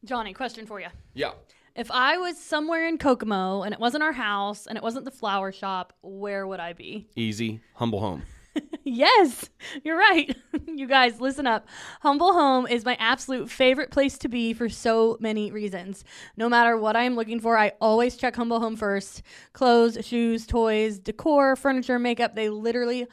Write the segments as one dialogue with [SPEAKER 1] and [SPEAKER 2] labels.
[SPEAKER 1] Johnny, question for you.
[SPEAKER 2] Yeah.
[SPEAKER 1] If I was somewhere in Kokomo and it wasn't our house and it wasn't the flower shop, where would I be?
[SPEAKER 2] Easy. Humble home.
[SPEAKER 1] Yes, you're right. You guys, listen up. Humble Home is my absolute favorite place to be for so many reasons. No matter what I am looking for, I always check Humble Home first. Clothes, shoes, toys, decor, furniture, makeup, they literally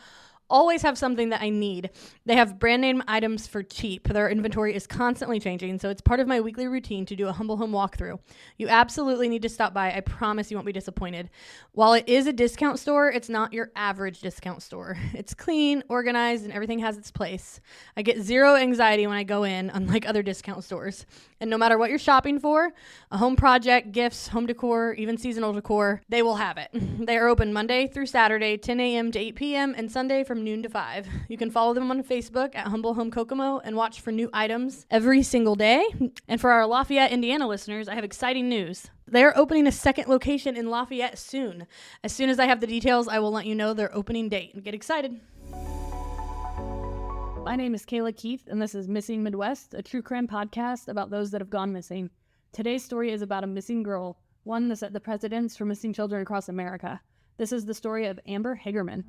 [SPEAKER 1] always have something that I need. They have brand name items for cheap. Their inventory is constantly changing, so it's part of my weekly routine to do a Humble Home walkthrough. You absolutely need to stop by. I promise you won't be disappointed. While it is a discount store, it's not your average discount store. It's clean, organized, and everything has its place. I get zero anxiety when I go in, unlike other discount stores. And no matter what you're shopping for, a home project, gifts, home decor, even seasonal decor, they will have it. They are open Monday through Saturday, 10 a.m. to 8 p.m., and Sunday from noon to 5. You can follow them on Facebook at Humble Home Kokomo and watch for new items every single day. And for our Lafayette, Indiana listeners, I have exciting news. They are opening a second location in Lafayette soon. As soon as I have the details, I will let you know their opening date. Get excited. My name is Kayla Keith, and this is Missing Midwest, a true crime podcast about those that have gone missing. Today's story is about a missing girl, one that set the precedence for missing children across America. This is the story of Amber Hagerman.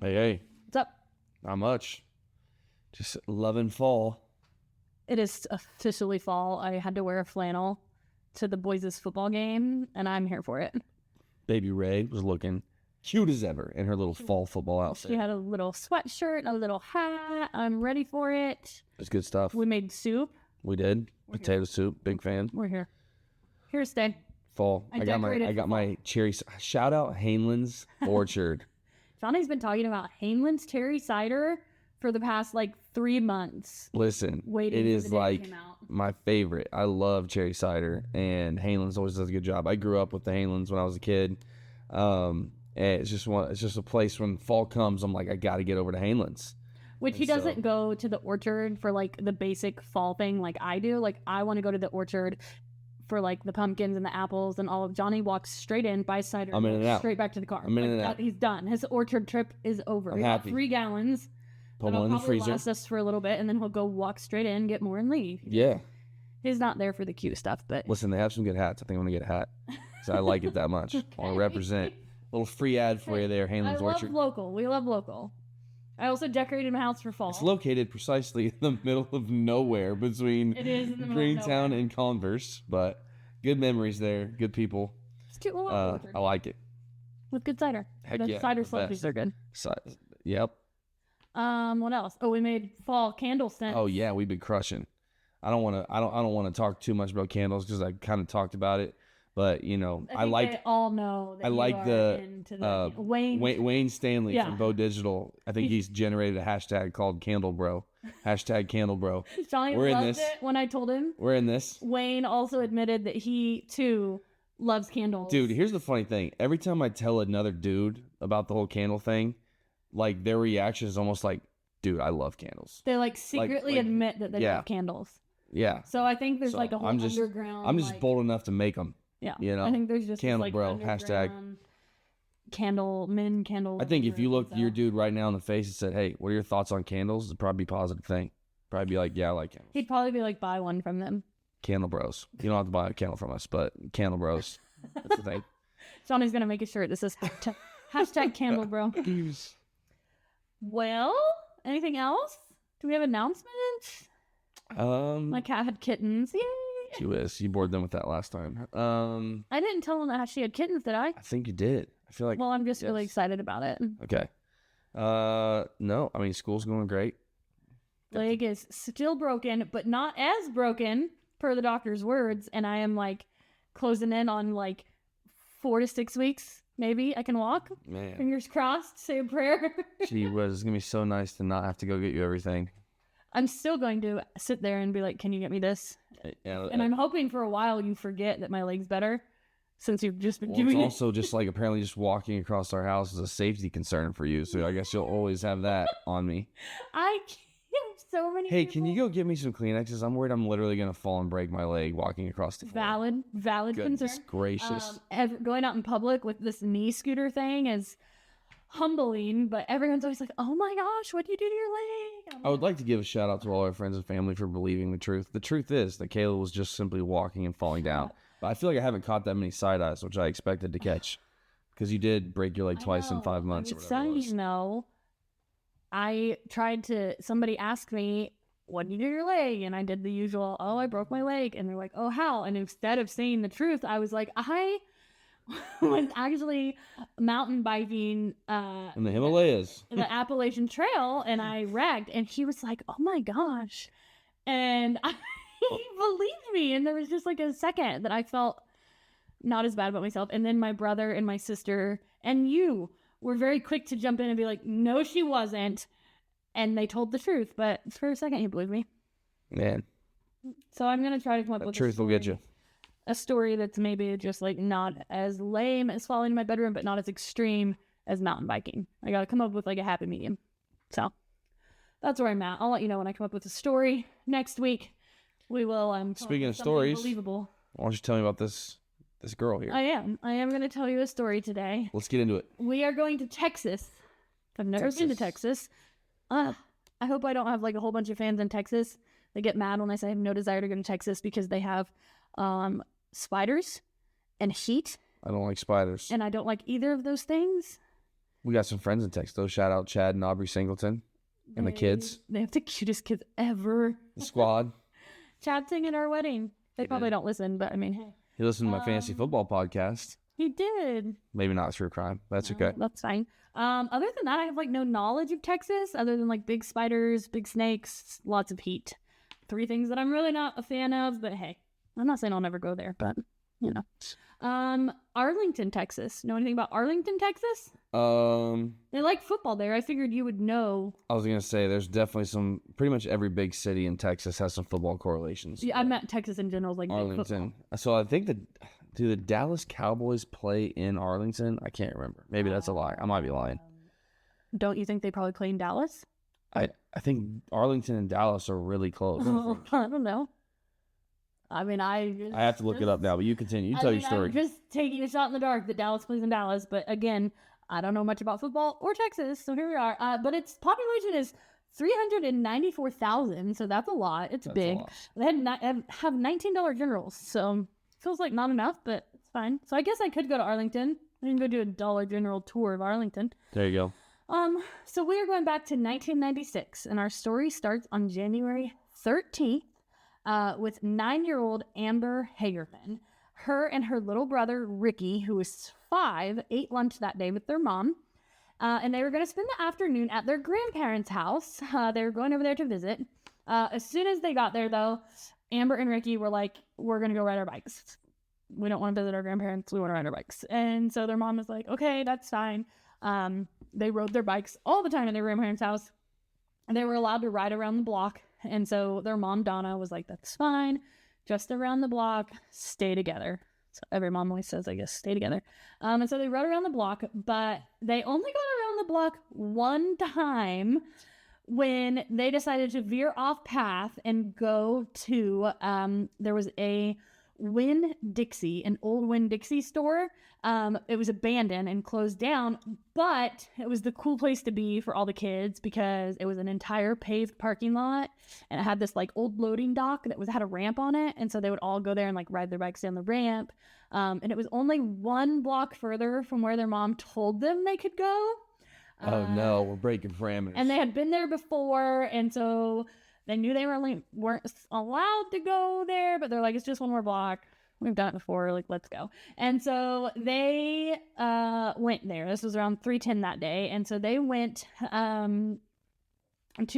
[SPEAKER 2] Hey.
[SPEAKER 1] What's up?
[SPEAKER 2] Not much. Just loving fall.
[SPEAKER 1] It is officially fall. I had to wear a flannel to the boys' football game, and I'm here for it.
[SPEAKER 2] Baby Ray was looking cute as ever in her little fall football outfit.
[SPEAKER 1] She had a little sweatshirt, a little hat. I'm ready for it.
[SPEAKER 2] It's good stuff.
[SPEAKER 1] We made soup.
[SPEAKER 2] We did. Potato soup. Big fan.
[SPEAKER 1] We're here. Here to stay.
[SPEAKER 2] Fall. I got my cherry. Shout out Haneland's Orchard.
[SPEAKER 1] Johnny's been talking about Haneland's cherry cider for the past 3 months.
[SPEAKER 2] Listen, it is my favorite. I love cherry cider, and Haneland's always does a good job. I grew up with the Haneland's when I was a kid. And it's just a place when fall comes, I'm like, I got to get over to Haneland's.
[SPEAKER 1] Which he doesn't go to the orchard for the basic fall thing like I do. I want to go to the orchard for the pumpkins and the apples and all of. Johnny walks straight in, buys cider,
[SPEAKER 2] I'm in and out.
[SPEAKER 1] Straight back to the car.
[SPEAKER 2] I'm in and out.
[SPEAKER 1] He's done. His orchard trip is over.
[SPEAKER 2] I'm happy.
[SPEAKER 1] 3 gallons.
[SPEAKER 2] Put one in the freezer.
[SPEAKER 1] Last us for a little bit, and then he'll go walk straight in, get more, and leave.
[SPEAKER 2] Yeah.
[SPEAKER 1] He's not there for the cute stuff, but
[SPEAKER 2] listen, they have some good hats. I think I'm gonna get a hat because I like it that much. I want to represent. A little free ad for you there, Haneland's Orchard.
[SPEAKER 1] I love local. We love local. I also decorated my house for fall.
[SPEAKER 2] It's located precisely in the middle of nowhere between Greentown and Converse, but good memories there. Good people.
[SPEAKER 1] It's cute little orchard.
[SPEAKER 2] I like it.
[SPEAKER 1] With good cider.
[SPEAKER 2] Heck yeah.
[SPEAKER 1] Cider slushies are good.
[SPEAKER 2] Yep.
[SPEAKER 1] What else? Oh, we made fall candle scents.
[SPEAKER 2] Oh yeah, we've been crushing. I don't want to talk too much about candles because I kind of talked about it, but I like.
[SPEAKER 1] They all know. That
[SPEAKER 2] I like the Wayne Stanley
[SPEAKER 1] yeah.
[SPEAKER 2] from Bo Digital. I think he's generated a hashtag called #CandleBro. Hashtag #CandleBro.
[SPEAKER 1] Johnny loved it when I told him.
[SPEAKER 2] We're in this.
[SPEAKER 1] Wayne also admitted that he too loves candles.
[SPEAKER 2] Dude, here's the funny thing. Every time I tell another dude about the whole candle thing, their reaction is almost like, dude, I love candles.
[SPEAKER 1] They secretly admit that they love candles.
[SPEAKER 2] Yeah.
[SPEAKER 1] So I think there's a whole underground.
[SPEAKER 2] I'm just bold enough to make them.
[SPEAKER 1] Yeah. I think there's just
[SPEAKER 2] candle bro hashtag
[SPEAKER 1] candle.
[SPEAKER 2] I think if you looked your dude right now in the face and said, "Hey, what are your thoughts on candles?" It'd probably be a positive thing. Probably be like, "Yeah, I like candles."
[SPEAKER 1] He'd probably be like, "Buy one from them."
[SPEAKER 2] Candle bros. You don't have to buy a candle from us, but candle bros. That's the thing.
[SPEAKER 1] Johnny's gonna make a shirt that says hashtag candle bro. Well, anything else? Do we have announcements? My cat had kittens. Yay!
[SPEAKER 2] She was. You bored them with that last time.
[SPEAKER 1] I didn't tell them that she had kittens, did I?
[SPEAKER 2] I think you did. I feel like.
[SPEAKER 1] Well, I'm just really excited about it.
[SPEAKER 2] Okay. No, I mean school's going great.
[SPEAKER 1] Leg is still broken, but not as broken per the doctor's words, and I am closing in on 4 to 6 weeks. Maybe I can walk.
[SPEAKER 2] Man.
[SPEAKER 1] Fingers crossed. Say a prayer.
[SPEAKER 2] Gee whiz, it's gonna be so nice to not have to go get you everything.
[SPEAKER 1] I'm still going to sit there and be like, "Can you get me this?"
[SPEAKER 2] Yeah,
[SPEAKER 1] and I'm hoping for a while you forget that my leg's better, since you've just been doing
[SPEAKER 2] it.
[SPEAKER 1] It's
[SPEAKER 2] also just apparently just walking across our house is a safety concern for you, so I guess you'll always have that on me.
[SPEAKER 1] I can't so many
[SPEAKER 2] Hey,
[SPEAKER 1] people.
[SPEAKER 2] can you go get me some Kleenexes? I'm worried I'm literally going to fall and break my leg walking across the floor.
[SPEAKER 1] Valid
[SPEAKER 2] Goodness
[SPEAKER 1] concern.
[SPEAKER 2] gracious.
[SPEAKER 1] Going out in public with this knee scooter thing is humbling, but everyone's always like, oh my gosh, what do you do to your leg?
[SPEAKER 2] I would like to give a shout out to all our friends and family for believing the truth. The truth is that Kayla was just simply walking and falling down. But I feel like I haven't caught that many side eyes, which I expected to catch. Because you did break your leg twice in 5 months or whatever it was.
[SPEAKER 1] Somebody asked me, what did you do to your leg? And I did the usual, oh, I broke my leg. And they're like, oh, how? And instead of saying the truth, I was like, I was actually mountain biking
[SPEAKER 2] in the Himalayas,
[SPEAKER 1] the Appalachian Trail, and I wrecked. And he was like, oh my gosh. And he believed me. And there was just like a second that I felt not as bad about myself. And then my brother and my sister and you were very quick to jump in and be like, no, she wasn't. And they told the truth. But for a second, he believed me.
[SPEAKER 2] Man.
[SPEAKER 1] So I'm going to try to come up with
[SPEAKER 2] truth will get you.
[SPEAKER 1] A story that's maybe just like not as lame as falling in my bedroom, but not as extreme as mountain biking. I got to come up with like a happy medium. So that's where I'm at. I'll let you know when I come up with a story next week. We will.
[SPEAKER 2] Speaking of stories,
[SPEAKER 1] believable.
[SPEAKER 2] Why don't you tell me about this girl here?
[SPEAKER 1] I am going to tell you a story today.
[SPEAKER 2] Let's get into it.
[SPEAKER 1] We are going to Texas. I've never been to Texas. I hope I don't have like a whole bunch of fans in Texas. They get mad when I say I have no desire to go to Texas because they have spiders and heat.
[SPEAKER 2] I don't like spiders.
[SPEAKER 1] And I don't like either of those things.
[SPEAKER 2] We got some friends in Texas, though. Shout out Chad and Aubrey Singleton and the kids.
[SPEAKER 1] They have the cutest kids ever.
[SPEAKER 2] The squad.
[SPEAKER 1] Chad sang at our wedding. They probably don't listen, but I mean, hey.
[SPEAKER 2] He listened to my fantasy football podcast.
[SPEAKER 1] He did.
[SPEAKER 2] Maybe not true crime. That's okay.
[SPEAKER 1] That's fine. Other than that, I have like no knowledge of Texas other than like big spiders, big snakes, lots of heat. 3 things that I'm really not a fan of, but hey, I'm not saying I'll never go there, but you know. Arlington, Texas. Know anything about Arlington, Texas? They like football there. I figured you would know.
[SPEAKER 2] I was gonna say there's definitely pretty much every big city in Texas has some football correlations.
[SPEAKER 1] Yeah, I meant Texas in general is like
[SPEAKER 2] Arlington.
[SPEAKER 1] Big football.
[SPEAKER 2] So I think do the Dallas Cowboys play in Arlington? I can't remember. Maybe that's a lie. I might be lying.
[SPEAKER 1] Don't you think they probably play in Dallas?
[SPEAKER 2] I think Arlington and Dallas are really close.
[SPEAKER 1] I don't know. I mean, I
[SPEAKER 2] have to look it up now, but you continue. You tell your story.
[SPEAKER 1] I'm just taking a shot in the dark that Dallas plays in Dallas, but again, I don't know much about football or Texas, so here we are. But its population is 394,000, so that's a lot. That's big. They have $19 generals, so feels like not enough, but it's fine. So I guess I could go to Arlington. I can go do a Dollar General tour of Arlington.
[SPEAKER 2] There you go.
[SPEAKER 1] So we are going back to 1996, and our story starts on January 13th with 9-year-old Amber Hagerman. Her and her little brother, Ricky, who was 5, ate lunch that day with their mom, and they were going to spend the afternoon at their grandparents' house. They were going over there to visit. As soon as they got there, though, Amber and Ricky were like, we're going to go ride our bikes. We don't want to visit our grandparents. We want to ride our bikes. And so their mom was like, okay, that's fine. They rode their bikes all the time at their grandparents' house. And they were allowed to ride around the block. And so their mom, Donna, was like, that's fine. Just around the block, stay together. So every mom always says, I guess, stay together. And so they rode around the block, but they only got around the block one time when they decided to veer off path and go to, there was a Winn-Dixie, an old Winn-Dixie store. It was abandoned and closed down, but it was the cool place to be for all the kids because it was an entire paved parking lot and it had this like old loading dock that had a ramp on it. And so they would all go there and like ride their bikes down the ramp. And it was only 1 block further from where their mom told them they could go.
[SPEAKER 2] Oh no, we're breaking parameters.
[SPEAKER 1] And they had been there before, and so they knew they weren't allowed to go there, but they're like, it's just 1 more block. We've done it before, like, let's go. And so they went there. This was around 3:10 that day, and so they went to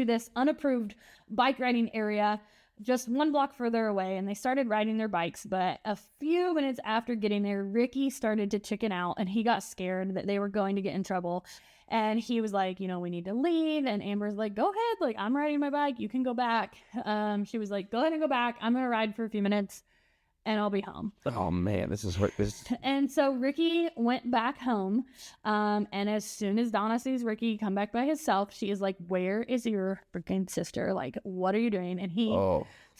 [SPEAKER 1] this unapproved bike riding area just 1 block further away, and they started riding their bikes. But a few minutes after getting there, Ricky started to chicken out, and he got scared that they were going to get in trouble. And he was like, you know, we need to leave. And Amber's like, go ahead. Like, I'm riding my bike. You can go back. She was like, go ahead and go back. I'm going to ride for a few minutes. and I'll be home.
[SPEAKER 2] Oh man, this is this.
[SPEAKER 1] And so Ricky went back home. And as soon as Donna sees Ricky come back by himself, she is like, where is your freaking sister? Like, what are you doing? And he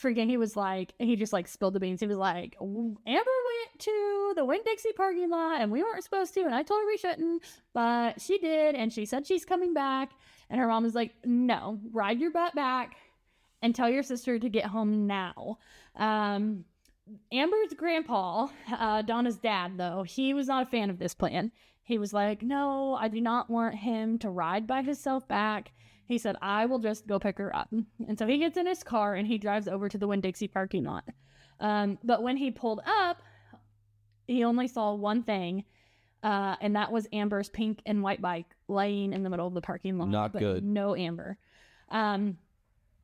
[SPEAKER 1] he just like spilled the beans. He was like, Amber went to the Winn-Dixie parking lot and we weren't supposed to. And I told her we shouldn't, but she did. And she said she's coming back. And her mom was like, no, ride your butt back and tell your sister to get home now. Amber's grandpa, Donna's dad, though, he was not a fan of this plan. He was like, no, I do not want him to ride by himself back. He said, I will just go pick her up. And so he gets in his car and he drives over to the Winn-Dixie parking lot. But when he pulled up, he only saw one thing, and that was Amber's pink and white bike laying in the middle of the parking lot.
[SPEAKER 2] Not good.
[SPEAKER 1] No Amber.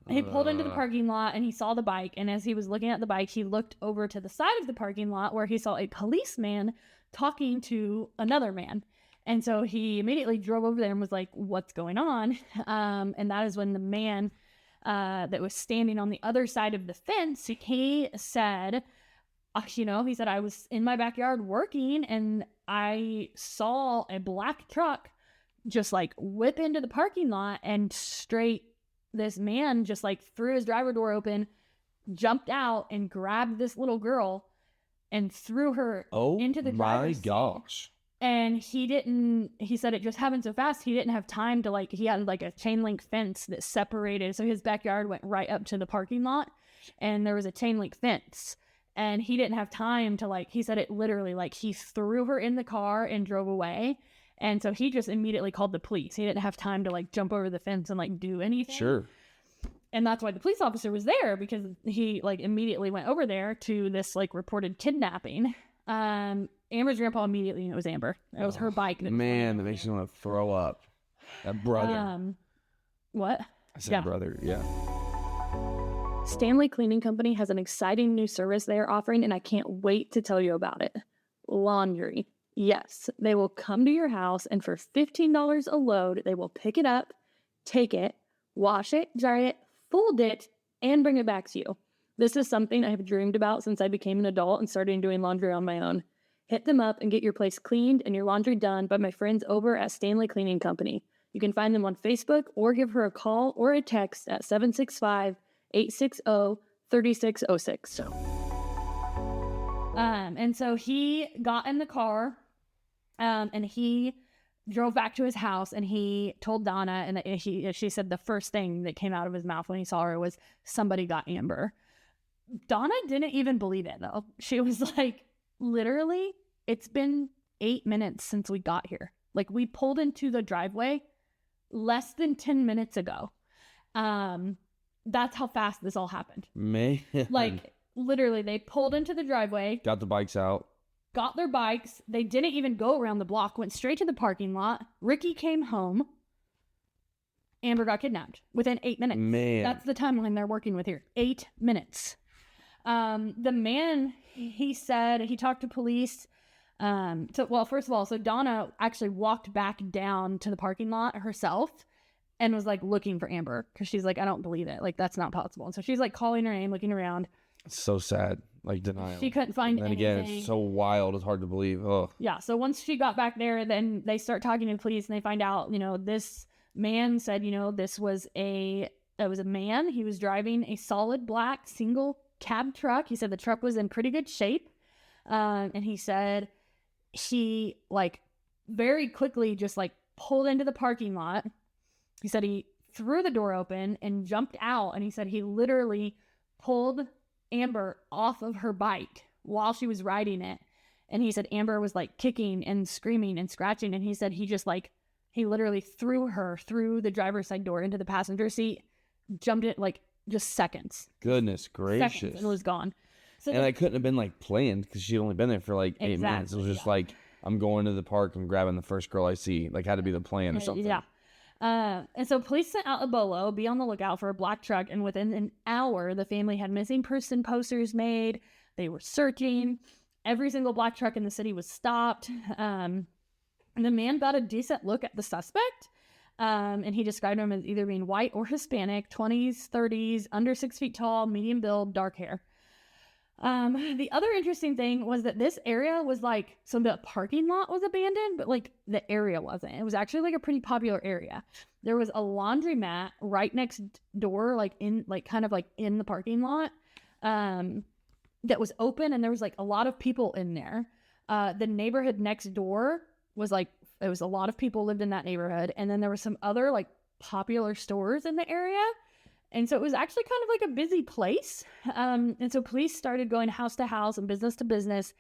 [SPEAKER 1] He pulled into the parking lot and he saw the bike. And as he was looking at the bike, he looked over to the side of the parking lot where he saw a policeman talking to another man. And so he immediately drove over there and was like, what's going on? And that is when the man that was standing on the other side of the fence, he said, he said, I was in my backyard working and I saw a black truck just like whip into the parking lot and this man just like threw his driver door open, jumped out and grabbed this little girl and threw her into the driver's seat.
[SPEAKER 2] Oh my gosh.
[SPEAKER 1] And he said it just happened so fast. He didn't have time to he had like a chain link fence that separated. So his backyard went right up to the parking lot and there was a chain link fence and he didn't have time to he said it literally he threw her in the car and drove away. And so he just immediately called the police. He didn't have time to jump over the fence and do anything.
[SPEAKER 2] Sure.
[SPEAKER 1] And that's why the police officer was there, because he immediately went over there to this reported kidnapping. Amber's grandpa immediately knew it was Amber. It was her bike.
[SPEAKER 2] That makes me want to throw up. That brother.
[SPEAKER 1] What?
[SPEAKER 2] I said brother, yeah.
[SPEAKER 1] Stanley Cleaning Company has an exciting new service they are offering, and I can't wait to tell you about it. Laundry. Yes, they will come to your house, and for $15 a load, they will pick it up, take it, wash it, dry it, fold it, and bring it back to you. This is something I have dreamed about since I became an adult and started doing laundry on my own. Hit them up and get your place cleaned and your laundry done by my friends over at Stanley Cleaning Company. You can find them on Facebook or give her a call or a text at 765-860-3606. And so he got in the car, and he drove back to his house, and he told Donna, and she said the first thing that came out of his mouth when he saw her was, somebody got Amber. Donna didn't even believe it, though. She was like, literally, it's been 8 minutes since we got here. We pulled into the driveway less than 10 minutes ago. That's how fast this all happened.
[SPEAKER 2] Man.
[SPEAKER 1] Literally, they pulled into the driveway.
[SPEAKER 2] Got the bikes out.
[SPEAKER 1] Got their bikes. They didn't even go around the block. Went straight to the parking lot. Ricky came home. Amber got kidnapped within 8 minutes.
[SPEAKER 2] Man.
[SPEAKER 1] That's the timeline they're working with here. 8 minutes. The man, he said, he talked to police. First of all, Donna actually walked back down to the parking lot herself and was looking for Amber, because she's like, I don't believe it. That's not possible. And so she's calling her name, looking around.
[SPEAKER 2] It's so sad. Denial.
[SPEAKER 1] She couldn't find anything.
[SPEAKER 2] And again, it's so wild. It's hard to believe. Oh.
[SPEAKER 1] Yeah. So once she got back there, then they start talking to the police and they find out, this man said, this was a man. He was driving a solid black single cab truck. He said the truck was in pretty good shape. And he said he very quickly just pulled into the parking lot. He said he threw the door open and jumped out. And he said he literally pulled Amber off of her bike while she was riding it. And he said Amber was kicking and screaming and scratching. And he said he just he literally threw her through the driver's side door into the passenger seat, jumped it just seconds.
[SPEAKER 2] Goodness gracious.
[SPEAKER 1] Seconds, and was gone. So
[SPEAKER 2] and I couldn't have been planned, because she'd only been there for 8 minutes. It was just I'm going to the park and grabbing the first girl I see. Had to be the plan or something.
[SPEAKER 1] Yeah. And so police sent out a bolo, be on the lookout for a black truck, and within an hour, the family had missing person posters made. They were searching. Every single black truck in the city was stopped. And the man got a decent look at the suspect, and he described him as either being white or Hispanic, 20s, 30s, under 6 feet tall, medium build, dark hair. The other interesting thing was that this area was like, so the parking lot was abandoned, but like the area wasn't. It was actually like a pretty popular area. There was a laundromat right next door, like in, like kind of like in the parking lot, that was open, and there was like a lot of people in there. The neighborhood next door was like, it was a lot of people lived in that neighborhood. And then there were some other like popular stores in the area. And so it was actually kind of like a busy place. And so police started going house to house and business to business,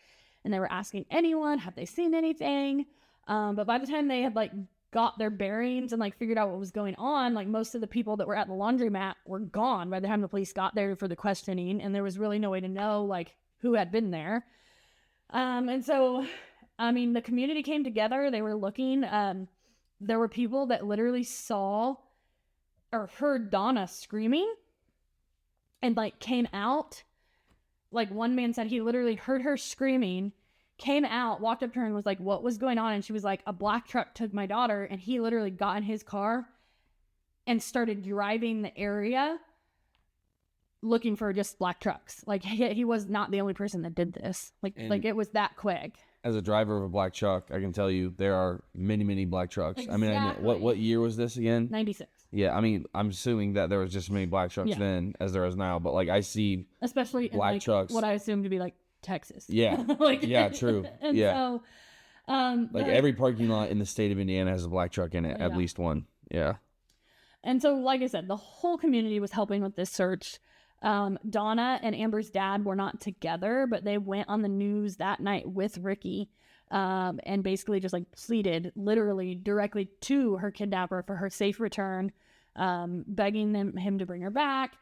[SPEAKER 1] and they were asking anyone, have they seen anything? But by the time they had like got their bearings and like figured out what was going on, like most of the people that were at the laundromat were gone by the time the police got there for the questioning, and there was really no way to know like who had been there. And so, I mean, the community came together. They were looking. There were people that literally saw or heard Donna screaming and like came out. Like one man said he literally heard her screaming, came out, walked up to her and was like, what was going on? And she was like, a black truck took my daughter. And he literally got in his car and started driving the area looking for just black trucks. Like he was not the only person that did this. Like it was that quick.
[SPEAKER 2] As a driver of a black truck, I can tell you there are many, many black trucks.
[SPEAKER 1] Exactly.
[SPEAKER 2] I mean, what year was this again?
[SPEAKER 1] 96.
[SPEAKER 2] Yeah, I mean, I'm assuming that there was just as many black trucks then as there is now. But like, I see
[SPEAKER 1] especially
[SPEAKER 2] black
[SPEAKER 1] in, like,
[SPEAKER 2] trucks.
[SPEAKER 1] what I assume to be like Texas.
[SPEAKER 2] Yeah,
[SPEAKER 1] like,
[SPEAKER 2] yeah, true.
[SPEAKER 1] And
[SPEAKER 2] yeah,
[SPEAKER 1] so,
[SPEAKER 2] like every parking lot in the state of Indiana has a black truck in it, at least one. Yeah.
[SPEAKER 1] And so, like I said, the whole community was helping with this search. Donna and Amber's dad were not together, but they went on the news that night with Ricky, and basically just like pleaded literally directly to her kidnapper for her safe return, begging him to bring her back.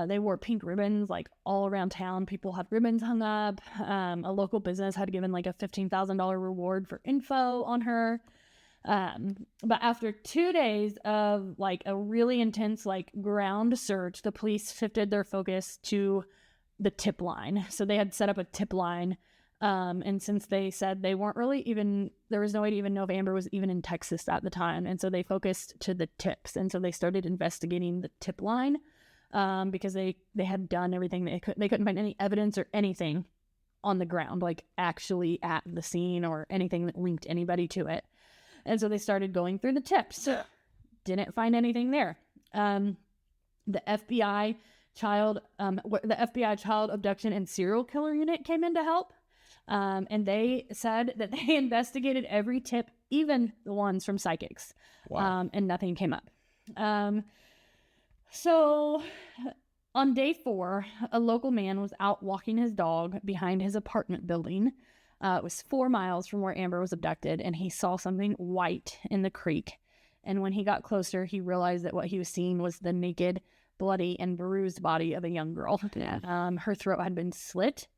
[SPEAKER 1] They wore pink ribbons like all around town. People had ribbons hung up. A local business had given like a $15,000 reward for info on her. But after 2 days of like a really intense like ground search, the police shifted their focus to the tip line. So they had set up a tip line. And since they said they weren't really even, there was no way to even know if Amber was even in Texas at the time. And so they focused to the tips. And so they started investigating the tip line, because they had done everything they couldn't find any evidence or anything on the ground, like actually at the scene or anything that linked anybody to it. And so they started going through the tips. Didn't find anything there. The FBI child abduction and serial killer unit came in to help. And they said that they investigated every tip, even the ones from psychics.
[SPEAKER 2] Wow.
[SPEAKER 1] And nothing came up. So on day 4, a local man was out walking his dog behind his apartment building. It was 4 miles from where Amber was abducted, and he saw something white in the creek. And when he got closer, he realized that what he was seeing was the naked, bloody, and bruised body of a young girl. Her throat had been slit,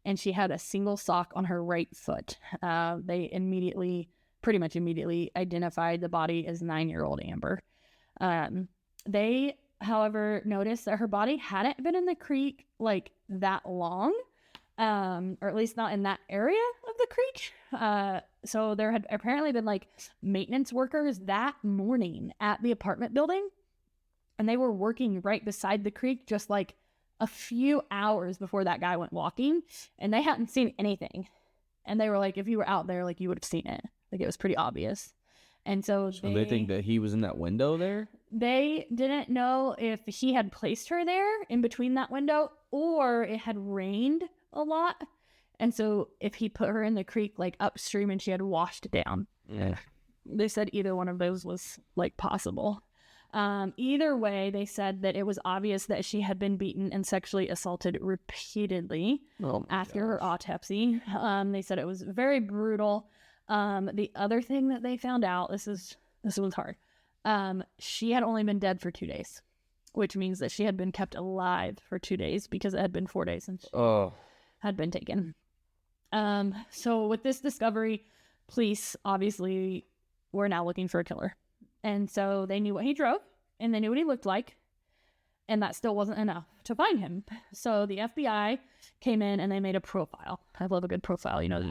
[SPEAKER 1] and she had a single sock on her right foot. They pretty much immediately identified the body as 9-year-old Amber. They, however, noticed that her body hadn't been in the creek like that long. Or at least not in that area of the creek. So there had apparently been like maintenance workers that morning at the apartment building, and they were working right beside the creek just like a few hours before that guy went walking, and they hadn't seen anything. And they were like, if you were out there, like you would have seen it. Like it was pretty obvious. And so
[SPEAKER 2] they think that he was in that window there?
[SPEAKER 1] They didn't know if he had placed her there in between that window, or it had rained a lot, and so if he put her in the creek like upstream and she had washed down. They said either one of those was like possible. Either way, they said that it was obvious that she had been beaten and sexually assaulted repeatedly after her autopsy. They said it was very brutal. The other thing that they found out, this one's hard, she had only been dead for 2 days, which means that she had been kept alive for 2 days because it had been 4 days since had been taken. So with this discovery, police obviously were now looking for a killer. And so they knew what he drove and they knew what he looked like, and that still wasn't enough to find him. So the FBI came in and they made a profile. I love a good profile, you know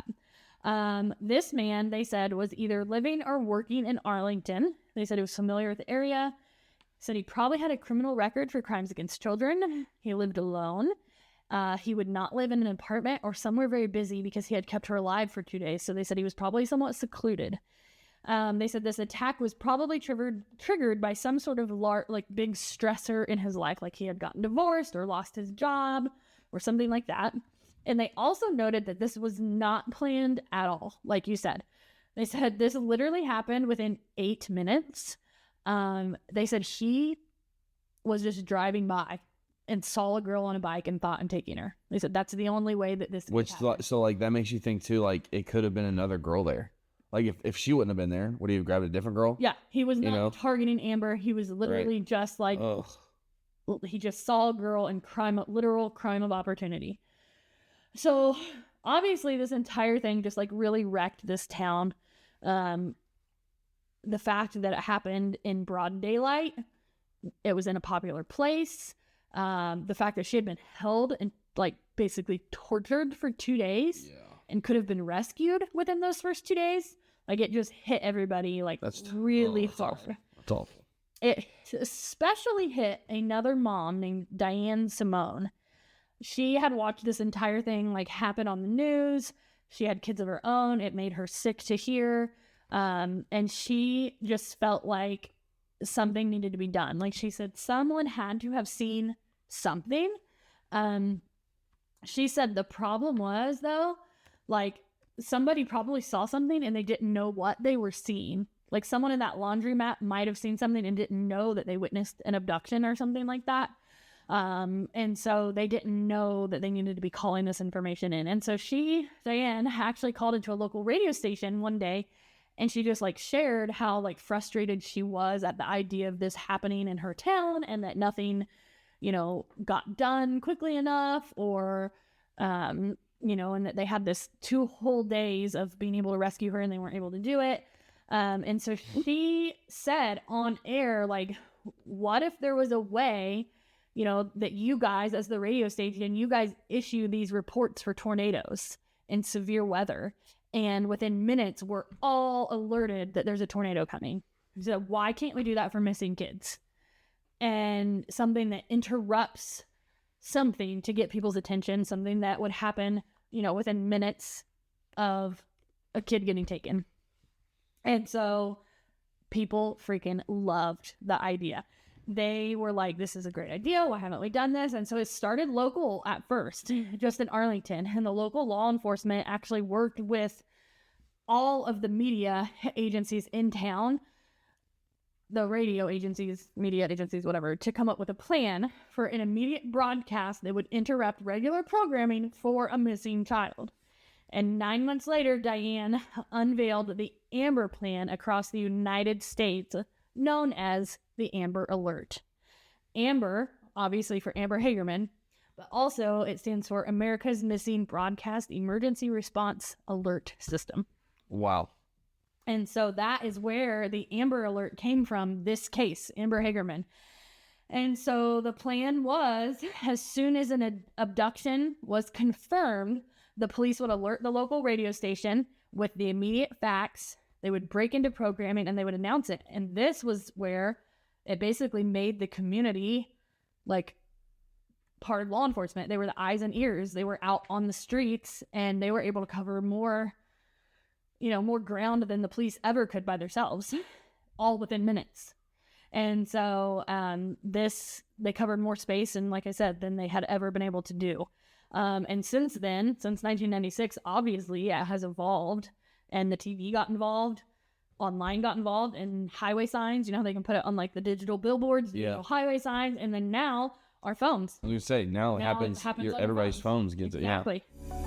[SPEAKER 1] that. This man, they said, was either living or working in Arlington. They said he was familiar with the area. Said he probably had a criminal record for crimes against children. He lived alone. He would not live in an apartment or somewhere very busy because he had kept her alive for 2 days. So they said he was probably somewhat secluded. They said this attack was probably triggered by some sort of big stressor in his life, like he had gotten divorced or lost his job or something like that. And they also noted that this was not planned at all, like you said. They said this literally happened within 8 minutes. They said he was just driving by and saw a girl on a bike and thought on taking her. They said that's the only way that this happened.
[SPEAKER 2] So like that makes you think too, like it could have been another girl there. Like if she wouldn't have been there, would he have grabbed a different girl?
[SPEAKER 1] Yeah, he was not targeting Amber. He was literally just like, he just saw a girl in literal crime of opportunity. So obviously this entire thing just like really wrecked this town. The fact that it happened in broad daylight, it was in a popular place. The fact that she had been held and like basically tortured for 2 days and could have been rescued within those first 2 days, like it just hit everybody like really hard.
[SPEAKER 2] That's awful.
[SPEAKER 1] It especially hit another mom named Diane Simone. She had watched this entire thing like happen on the news. She had kids of her own. It made her sick to hear. And she just felt like something needed to be done. Like she said, someone had to have seen something. She said the problem was though, like somebody probably saw something and they didn't know what they were seeing. Like someone in that laundromat might have seen something and didn't know that they witnessed an abduction or something like that. And so they didn't know that they needed to be calling this information in. And so Diane, actually called into a local radio station one day and she just like shared how like frustrated she was at the idea of this happening in her town and that nothing, got done quickly enough or, and that they had this 2 whole days of being able to rescue her and they weren't able to do it. And so she said on air, like, what if there was a way, that you guys as the radio station, you guys issue these reports for tornadoes and severe weather. And within minutes, we're all alerted that there's a tornado coming. So why can't we do that for missing kids? And something that interrupts something to get people's attention, something that would happen, within minutes of a kid getting taken. And so people freaking loved the idea. They were like, this is a great idea. Why haven't we done this? And so it started local at first, just in Arlington. And the local law enforcement actually worked with all of the media agencies in town, the radio agencies, media agencies, whatever, to come up with a plan for an immediate broadcast that would interrupt regular programming for a missing child. And 9 months later, Diane unveiled the Amber Plan across the United States, known as the Amber Alert. Amber, obviously for Amber Hagerman, but also it stands for America's Missing Broadcast Emergency Response Alert System.
[SPEAKER 2] Wow.
[SPEAKER 1] And so that is where the Amber Alert came from, this case, Amber Hagerman. And so the plan was, as soon as an abduction was confirmed, the police would alert the local radio station with the immediate facts. They would break into programming and they would announce it. And this was where it basically made the community like part of law enforcement. They were the eyes and ears. They were out on the streets and they were able to cover more ground than the police ever could by themselves, all within minutes. And so they covered more space, and like I said, than they had ever been able to do. And since then, since 1996, obviously it has evolved, and the TV got involved, online got involved, and highway signs, they can put it on like the digital billboards, highway signs, and then now our phones.
[SPEAKER 2] I was going to say, now it happens everybody's phones gets
[SPEAKER 1] exactly.
[SPEAKER 2] it, yeah.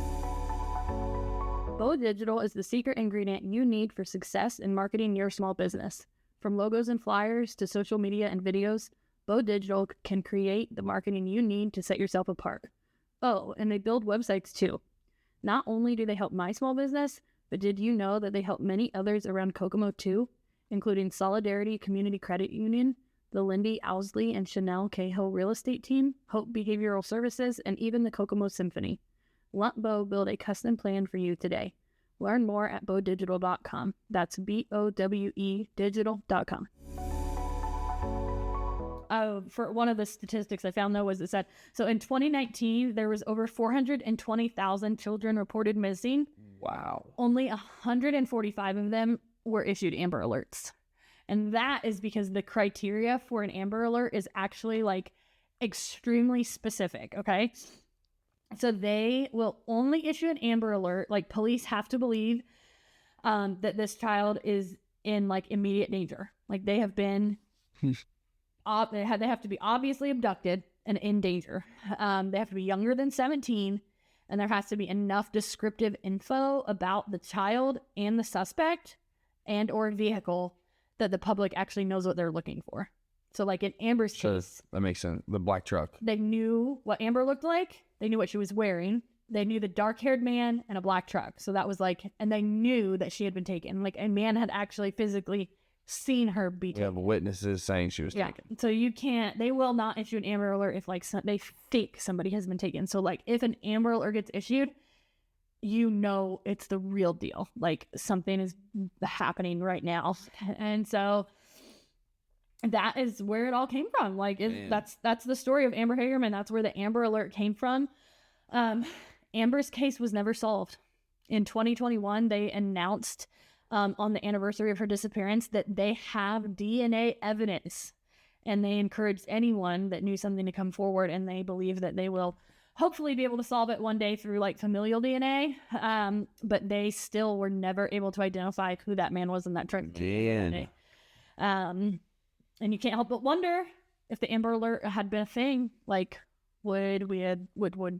[SPEAKER 1] Bo Digital is the secret ingredient you need for success in marketing your small business. From logos and flyers to social media and videos, Bo Digital can create the marketing you need to set yourself apart. Oh, and they build websites too. Not only do they help my small business, but did you know that they help many others around Kokomo too, including Solidarity Community Credit Union, the Lindy Owsley and Chanel Cahill Real Estate Team, Hope Behavioral Services, and even the Kokomo Symphony. Let Bo build a custom plan for you today. Learn more at bowdigital.com. That's BOWE digital.com.
[SPEAKER 3] for one of the statistics I found, though, was it said, so in 2019, there was over 420,000 children reported missing.
[SPEAKER 2] Wow.
[SPEAKER 3] Only 145 of them were issued Amber Alerts. And that is because the criteria for an Amber Alert is actually like extremely specific, okay? So they will only issue an Amber Alert, like police have to believe that this child is in like immediate danger. Like they have been, they have to be obviously abducted and in danger. They have to be younger than 17, and there has to be enough descriptive info about the child and the suspect and or vehicle that the public actually knows what they're looking for. So like in Amber's case,
[SPEAKER 2] that makes sense. The black truck.
[SPEAKER 3] They knew what Amber looked like. They knew what she was wearing. They knew the dark-haired man and a black truck. So that was like, and they knew that she had been taken. Like a man had actually physically seen her be taken.
[SPEAKER 2] We have witnesses saying she was taken.
[SPEAKER 3] So you can't, they will not issue an Amber Alert if like they think somebody has been taken. So like if an Amber Alert gets issued, you know it's the real deal. Like something is happening right now. And so that is where it all came from. Like that's the story of Amber Hagerman. That's where the Amber Alert came from. Amber's case was never solved. In 2021, they announced on the anniversary of her disappearance that they have DNA evidence, and they encouraged anyone that knew something to come forward, and they believe that they will hopefully be able to solve it one day through like familial DNA. But they still were never able to identify who that man was in that truck.
[SPEAKER 2] Damn.
[SPEAKER 3] And you can't help but wonder if the Amber Alert had been a thing, like would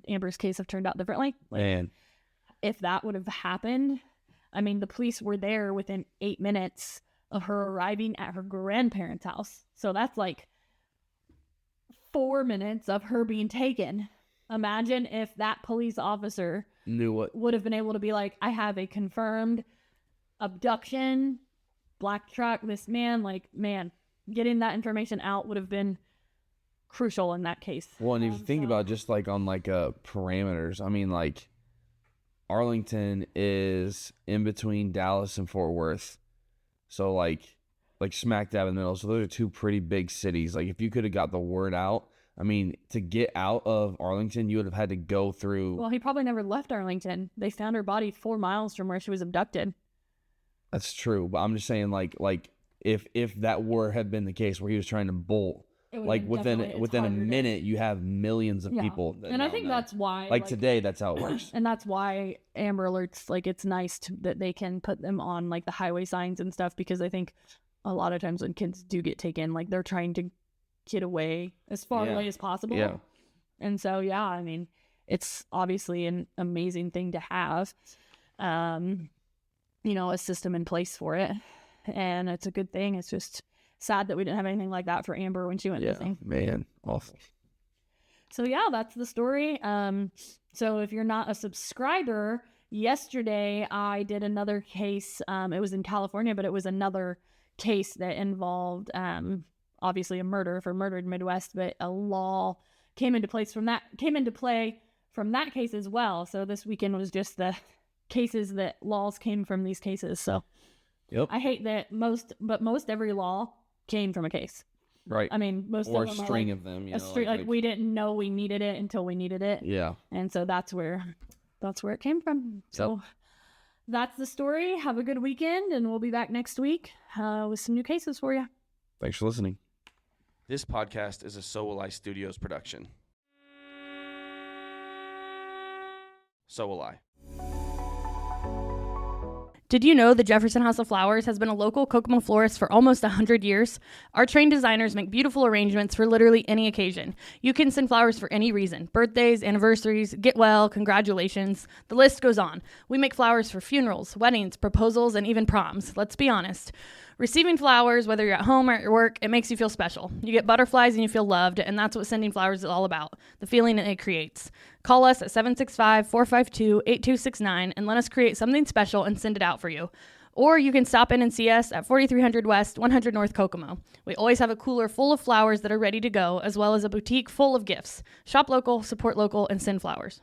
[SPEAKER 3] Amber's case have turned out differently? Like,
[SPEAKER 2] Man.
[SPEAKER 3] If that would have happened, I mean, the police were there within 8 minutes of her arriving at her grandparents' house. So that's like 4 minutes of her being taken. Imagine if that police officer
[SPEAKER 2] knew what
[SPEAKER 3] would have been able to be like, I have a confirmed abduction, black truck, this man, like, man, getting that information out would have been crucial in that case.
[SPEAKER 2] Well, and if you think about just like on like parameters, I mean, like Arlington is in between Dallas and Fort Worth, so like smack dab in the middle. So those are two pretty big cities. Like if you could have got the word out, I mean, to get out of Arlington, you would have had to go through.
[SPEAKER 3] Well, he probably never left Arlington. They found her body 4 miles from where she was abducted.
[SPEAKER 2] That's true, but I'm just saying, like if that had been the case where he was trying to bolt. Like within a minute, you have millions of people.
[SPEAKER 3] And I think that's why.
[SPEAKER 2] Like today, that's how it works.
[SPEAKER 3] And that's why Amber Alerts, like it's nice that they can put them on like the highway signs and stuff, because I think a lot of times when kids do get taken, like they're trying to get away as far away as possible.
[SPEAKER 2] Yeah.
[SPEAKER 3] And so, yeah, I mean, it's obviously an amazing thing to have, a system in place for it. And it's a good thing. It's just sad that we didn't have anything like that for Amber when she went missing.
[SPEAKER 2] Man, awful.
[SPEAKER 3] So yeah, that's the story. So if you're not a subscriber, yesterday I did another case. It was in California, but it was another case that involved obviously a murder for Murdered Midwest, but a law came into play from that case as well. So this weekend was just the cases that laws came from these cases. So
[SPEAKER 2] yep.
[SPEAKER 3] I hate that most every law came from a case.
[SPEAKER 2] Right.
[SPEAKER 3] I mean, most
[SPEAKER 2] or
[SPEAKER 3] of them
[SPEAKER 2] a string
[SPEAKER 3] are like
[SPEAKER 2] of them.
[SPEAKER 3] like we didn't know we needed it until we needed it.
[SPEAKER 2] Yeah.
[SPEAKER 3] And so that's where it came from. So that's the story. Have a good weekend, and we'll be back next week with some new cases for you.
[SPEAKER 2] Thanks for listening. This podcast is a So.Will.I.Studos production. So will I.
[SPEAKER 1] Did you know the Jefferson House of Flowers has been a local Kokomo florist for almost 100 years? Our trained designers make beautiful arrangements for literally any occasion. You can send flowers for any reason. Birthdays, anniversaries, get well, congratulations. The list goes on. We make flowers for funerals, weddings, proposals, and even proms. Let's be honest. Receiving flowers, whether you're at home or at your work, it makes you feel special. You get butterflies and you feel loved, and that's what sending flowers is all about, the feeling it creates. Call us at 765-452-8269 and let us create something special and send it out for you. Or you can stop in and see us at 4300 West, 100 North Kokomo. We always have a cooler full of flowers that are ready to go, as well as a boutique full of gifts. Shop local, support local, and send flowers.